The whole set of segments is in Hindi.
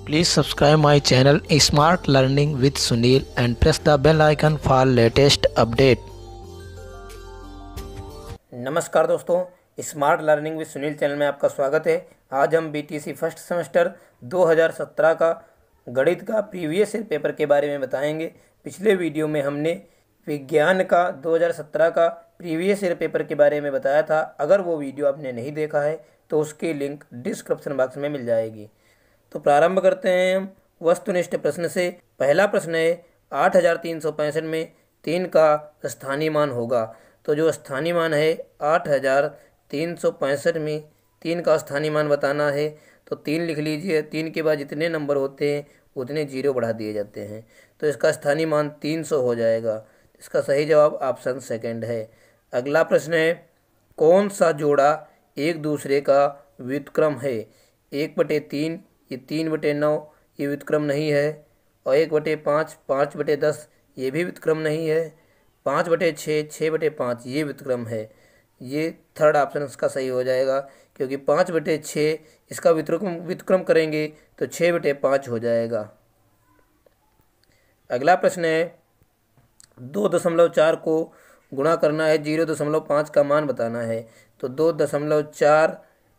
Please subscribe my channel Smart Learning with Sunil and press the bell icon for latest update। नमस्कार दोस्तों, smart learning with Sunil channel में आपका स्वागत है। आज हम बीटीसी फर्स्ट सेमेस्टर 2017 का गणित का प्रीवियस ईयर पेपर के बारे में बताएंगे। पिछले वीडियो में हमने विज्ञान का 2017 का प्रीवियस ईयर पेपर के बारे में बताया था। अगर वो वीडियो आपने नहीं देखा है तो उसकी लिंक डिस्क्रिप्शन बॉक्स में मिल जाएगी। तो प्रारंभ करते हैं हम वस्तुनिष्ठ प्रश्न से। पहला प्रश्न है 8365 में 3 का स्थानीय मान होगा। तो जो स्थानीय मान है 8365 में 3 का स्थानीय मान बताना है तो 3 लिख लीजिए। 3 के बाद जितने नंबर होते हैं उतने जीरो बढ़ा दिए जाते हैं, तो इसका स्थानीय मान 300 हो जाएगा। इसका सही जवाब ऑप्शन सेकंड है। अगला प्रश्न है कौन सा जोड़ा एक दूसरे का व्युत्क्रम है। 1/3 ये 3/9 ये व्युत्क्रम नहीं है, और 1/5 5/10 ये भी व्युत्क्रम नहीं है, 5/6 6/5 ये व्युत्क्रम है। ये थर्ड ऑप्शन इसका सही हो जाएगा, क्योंकि 5/6 इसका व्युत्क्रम करेंगे तो 6/5 हो जाएगा। अगला प्रश्न है 2.4 को गुणा करना है, 0.5 का मान बताना है। तो 2.4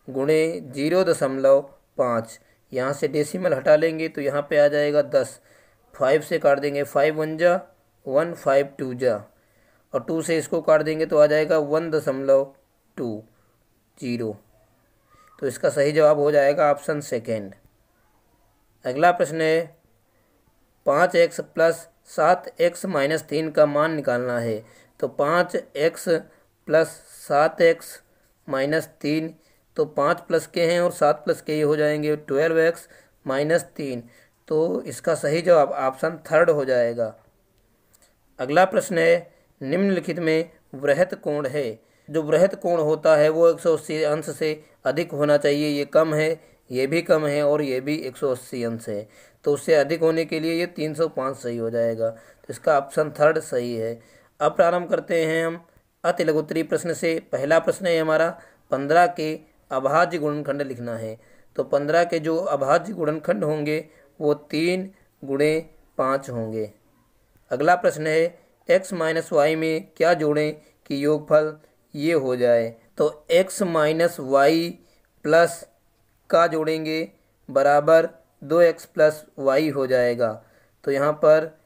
गुणे 0.5, यहाँ से डेसिमल हटा लेंगे तो यहाँ पे आ जाएगा 10। 5 से काट देंगे, 5 1 जा 1 5 2 जा, और 2 से इसको काट देंगे तो आ जाएगा 1.20। तो इसका सही जवाब हो जाएगा ऑप्शन सेकेंड। अगला प्रश्न है 5x प्लस 7x माइनस 3 का मान निकालना है। तो 5x प्लस 7x माइनस 3, तो 5 प्लस के हैं और 7 प्लस के ये हो जाएंगे 12x माइनस 3। तो इसका सही जवाब ऑप्शन थर्ड हो जाएगा। अगला प्रश्न है निम्नलिखित में वृहत कोण है। जो वृहत कोण होता है वो 180 अंश से अधिक होना चाहिए। ये कम है, ये भी कम है, और ये भी 180 अंश है। तो उससे अधिक होने के लिए ये 305 सही हो जाएगा। तो इसका ऑप्शन थर्ड सही है। अब प्रारंभ करते हैं हम अति लघुत्तरीय प्रश्न से। पहला प्रश्न है हमारा 15 के अभाज्य गुणनखंड लिखना है। तो 15 के जो अभाज्य गुणनखंड होंगे वो 3 गुणे 5 होंगे। अगला प्रश्न है x माइनस वाई में क्या जोड़ें कि योगफल ये हो जाए। तो x माइनस वाई प्लस का जोड़ेंगे बराबर 2x प्लस वाई हो जाएगा। तो यहाँ पर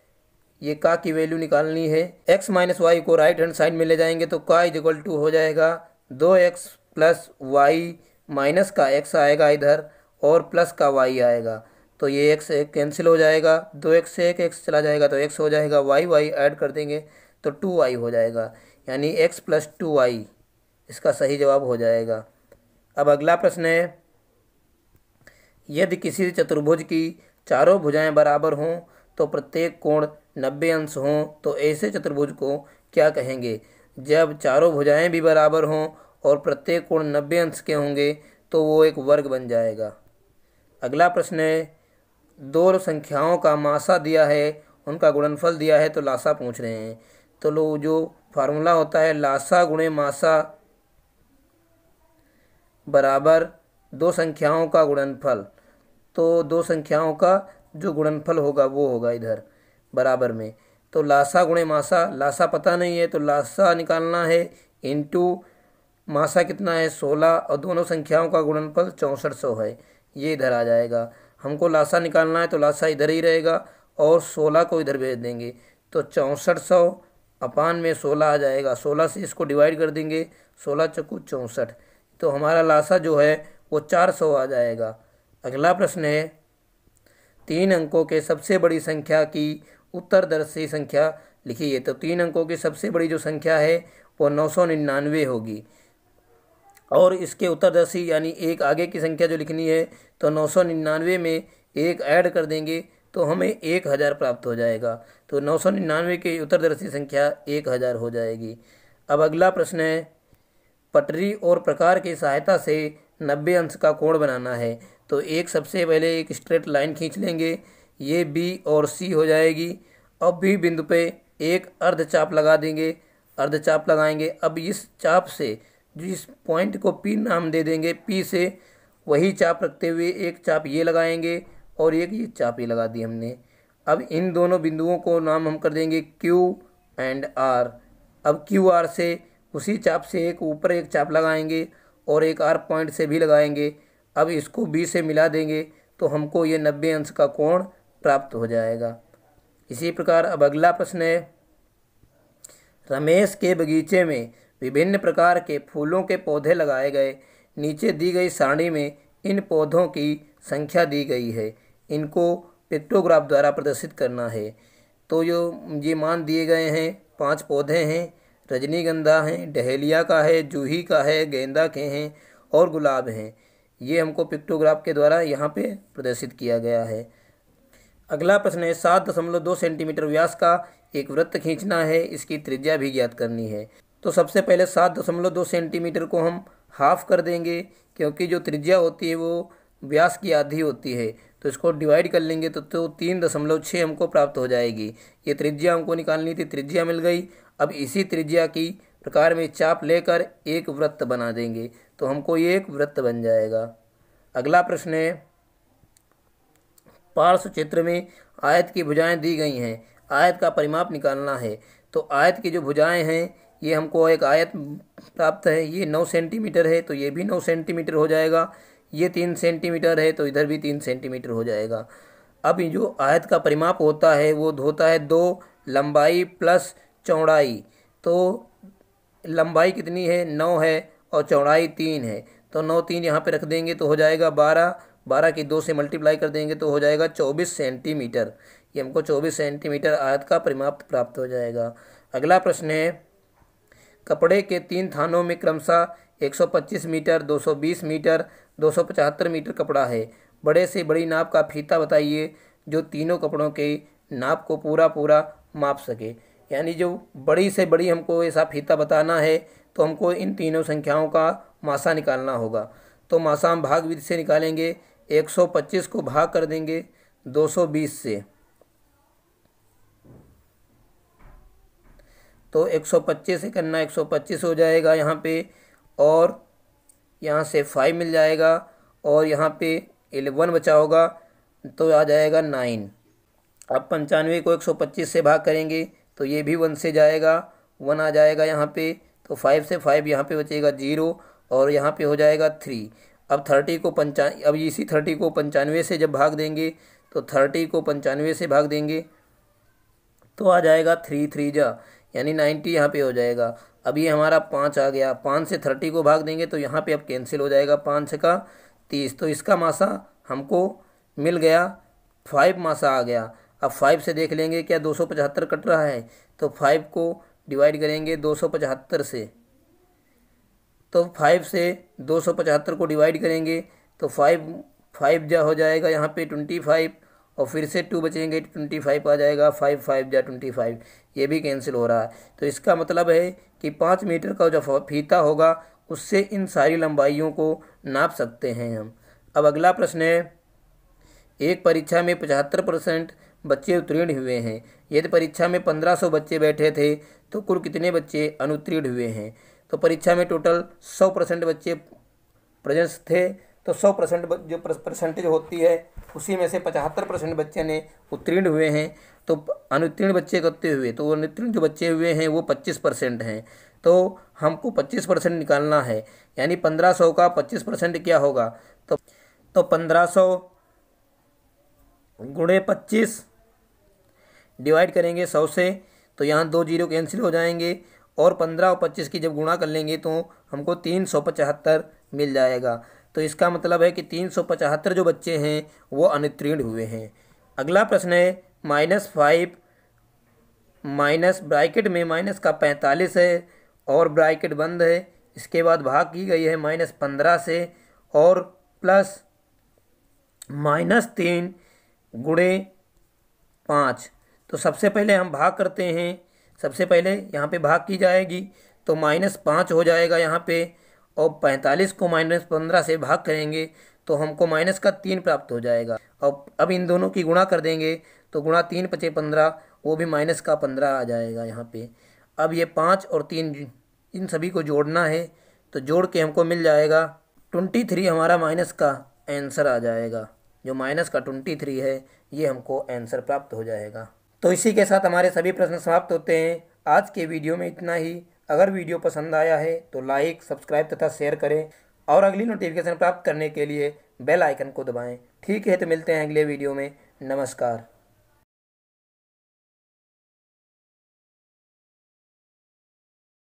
ये का की वैल्यू निकालनी है। x माइनस वाई को राइट हैंड साइड में ले जाएंगे तो का इक्वल टू हो जाएगा 2x प्लस वाई, माइनस का x आएगा इधर और प्लस का y आएगा। तो ये x कैंसिल हो जाएगा, 2x से एक x चला जाएगा तो x हो जाएगा, y ऐड कर देंगे तो 2y हो जाएगा, यानी x प्लस 2y इसका सही जवाब हो जाएगा। अब अगला प्रश्न है यदि किसी चतुर्भुज की चारों भुजाएं बराबर हों तो प्रत्येक कोण 90 अंश हों तो ऐसे चतुर्भुज को क्या कहेंगे। जब चारों भुजाएं भी बराबर हों और प्रत्येक कोण 90 अंश के होंगे तो वो एक वर्ग बन जाएगा। अगला प्रश्न है दो संख्याओं का मासा दिया है, उनका गुणनफल दिया है तो लासा पूछ रहे हैं। तो लो जो फार्मूला होता है लासा गुणे मासा बराबर दो संख्याओं का गुणनफल। तो दो संख्याओं का जो गुणनफल होगा वो होगा इधर बराबर में। तो लासा गुणे मासा, लासा पता नहीं है तो लासा निकालना है, इनटू मासा कितना है 16, और दोनों संख्याओं का गुणनफल 6400 है। ये इधर आ जाएगा। हमको लासा निकालना है तो लासा इधर ही रहेगा और 16 को इधर भेज देंगे तो 6400 अपान में 16 आ जाएगा। 16 से इसको डिवाइड कर देंगे, 16 चौकू 64, तो हमारा लासा जो है वो 400 आ जाएगा। अगला प्रश्न है 3 अंकों के सबसे बड़ी संख्या की उत्तरदर्शी संख्या लिखिए। तो 3 अंकों की सबसे बड़ी जो संख्या है वो 999 होगी, और इसके उत्तरदर्शी यानी एक आगे की संख्या जो लिखनी है तो 999 में एक ऐड कर देंगे तो हमें 1000 प्राप्त हो जाएगा। तो 999 की उत्तरदर्शी संख्या 1000 हो जाएगी। अब अगला प्रश्न है पटरी और प्रकार की सहायता से 90 अंश का कोण बनाना है। तो एक सबसे पहले एक स्ट्रेट लाइन खींच लेंगे, ये बी और सी हो जाएगी। अब बी बिंदु पे एक अर्धचाप लगा देंगे, अर्धचाप लगाएंगे। अब इस चाप से जिस पॉइंट को पी नाम दे देंगे, पी से वही चाप रखते हुए एक चाप ये लगाएंगे और एक ये चाप ये लगा दी हमने। अब इन दोनों बिंदुओं को नाम हम कर देंगे Q एंड R। अब QR से उसी चाप से एक ऊपर एक चाप लगाएंगे और एक R पॉइंट से भी लगाएंगे। अब इसको B से मिला देंगे तो हमको ये 90 अंश का कोण प्राप्त हो जाएगा। इसी प्रकार अब अगला प्रश्न है, रमेश के बगीचे में विभिन्न प्रकार के फूलों के पौधे लगाए गए। नीचे दी गई सारणी में इन पौधों की संख्या दी गई है, इनको पिक्टोग्राफ द्वारा प्रदर्शित करना है। तो ये मान दिए गए हैं, 5 पौधे हैं, रजनीगंधा हैं, डहेलिया का है, जूही का है, गेंदा के हैं और गुलाब हैं। ये हमको पिक्टोग्राफ के द्वारा यहाँ पे प्रदर्शित किया गया है। अगला प्रश्न है, 7.2 सेंटीमीटर व्यास का एक वृत्त खींचना है, इसकी त्रिज्या भी ज्ञात करनी है। तो सबसे पहले 7.2 सेंटीमीटर को हम हाफ कर देंगे, क्योंकि जो त्रिज्या होती है वो व्यास की आधी होती है। तो इसको डिवाइड कर लेंगे तो 3.6 हमको प्राप्त हो जाएगी। ये त्रिज्या हमको निकालनी थी, त्रिज्या मिल गई। अब इसी त्रिज्या की प्रकार में चाप लेकर एक वृत्त बना देंगे तो हमको ये एक वृत्त बन जाएगा। अगला प्रश्न है, पार्श्व चित्र में आयत की भुजाएं दी गई हैं, आयत का परिमाप निकालना है। तो आयत की जो भुजाएं हैं, ये हमको एक आयत प्राप्त है, ये 9 सेंटीमीटर है तो ये भी 9 सेंटीमीटर हो जाएगा। ये 3 सेंटीमीटर है तो इधर भी 3 सेंटीमीटर हो जाएगा। अब ये जो आयत का परिमाप होता है वो होता है 2 लंबाई प्लस चौड़ाई। तो लंबाई कितनी है, 9 है और चौड़ाई 3 है। तो 9 3 यहाँ पे रख देंगे तो हो जाएगा 12, 12 की 2 से मल्टीप्लाई कर देंगे तो हो जाएगा 24 सेंटीमीटर। ये हमको 24 सेंटीमीटर आयत का परिमाप प्राप्त हो जाएगा। अगला प्रश्न है, कपड़े के 3 थानों में क्रमशः 125 मीटर, 220 मीटर, 275 मीटर कपड़ा है। बड़े से बड़ी नाप का फीता बताइए जो तीनों कपड़ों के नाप को पूरा माप सके। यानी जो बड़ी से बड़ी हमको ऐसा फीता बताना है तो हमको इन तीनों संख्याओं का मासा निकालना होगा। तो मासा हम भाग विधि से निकालेंगे। 125 को भाग कर देंगे 220 से, तो 125 से करना 125 हो जाएगा यहाँ पे, और यहाँ से 5 मिल जाएगा और यहाँ पे 11 बचा होगा तो आ जाएगा 9। अब 95 को 125 से भाग करेंगे तो ये भी 1 से जाएगा, 1 आ जाएगा यहाँ पे। तो 5 से 5 यहाँ पे बचेगा 0 और यहाँ पे हो जाएगा 3। अब 30 को अब इसी 30 को 95 से जब भाग देंगे तो 30 को 95 से भाग देंगे तो आ जाएगा 3 3 जा, यानी 90 यहाँ पे हो जाएगा। अब ये हमारा 5 आ गया, 5 से 30 को भाग देंगे तो यहाँ पे अब कैंसिल हो जाएगा, 5 का 30। तो इसका मासा हमको मिल गया, 5 मासा आ गया। अब 5 से देख लेंगे क्या 275 कट रहा है, तो 5 को डिवाइड करेंगे 275 से। तो 5 से 275 को डिवाइड करेंगे तो 5 जा हो जाएगा यहाँ पे 25 और फिर से 2 बचेंगे 25 आ जाएगा, 5 5 जा 25, ये भी कैंसिल हो रहा है। तो इसका मतलब है कि 5 मीटर का जो फीता होगा उससे इन सारी लंबाइयों को नाप सकते हैं हम। अब अगला प्रश्न है, एक परीक्षा में 75% बच्चे उत्तीर्ण हुए हैं। यदि परीक्षा में 1500 बच्चे बैठे थे तो कुल कितने बच्चे अनुत्तीर्ण हुए हैं। तो परीक्षा में टोटल 100% बच्चे प्रेजेंट थे, तो 100% जो परसेंटेज होती है उसी में से 75% बच्चे ने उत्तीर्ण हुए हैं। तो अनुत्तीर्ण बच्चे कितने हुए, तो अनुत्तीर्ण जो बच्चे हुए हैं वो 25% हैं। तो हमको 25% निकालना है, यानी 1500 का 25% क्या होगा, तो 1500 गुणे 25 डिवाइड करेंगे 100 से, तो यहाँ 2 जीरो कैंसिल हो जाएंगे और 15 और 25 की जब गुणा कर लेंगे तो हमको 375 मिल जाएगा। तो इसका मतलब है कि 375 जो बच्चे हैं वो अनुत्तीर्ण हुए हैं। अगला प्रश्न है, -5 माइनस ब्रैकेट में माइनस का 45 है और ब्रैकेट बंद है, इसके बाद भाग की गई है -15 से और प्लस -3 गुणे 5। तो सबसे पहले हम भाग करते हैं, सबसे पहले यहाँ पे भाग की जाएगी तो -5 हो जाएगा यहाँ पे, और 45 को -15 से भाग करेंगे तो हमको -3 प्राप्त हो जाएगा। और अब इन दोनों की गुणा कर देंगे तो गुणा 3 × 15, वो भी -15 आ जाएगा यहाँ पे। अब ये 5 और 3 इन सभी को जोड़ना है, तो जोड़ के हमको मिल जाएगा 23 हमारा माइनस का आंसर आ जाएगा, जो माइनस का 23 है, ये हमको आंसर प्राप्त हो जाएगा। तो इसी के साथ हमारे सभी प्रश्न समाप्त होते हैं। आज के वीडियो में इतना ही। अगर वीडियो पसंद आया है तो लाइक, सब्सक्राइब तथा शेयर करें और अगली नोटिफिकेशन प्राप्त करने के लिए बेल आइकन को दबाएं। ठीक है, तो मिलते हैं अगले वीडियो में। नमस्कार।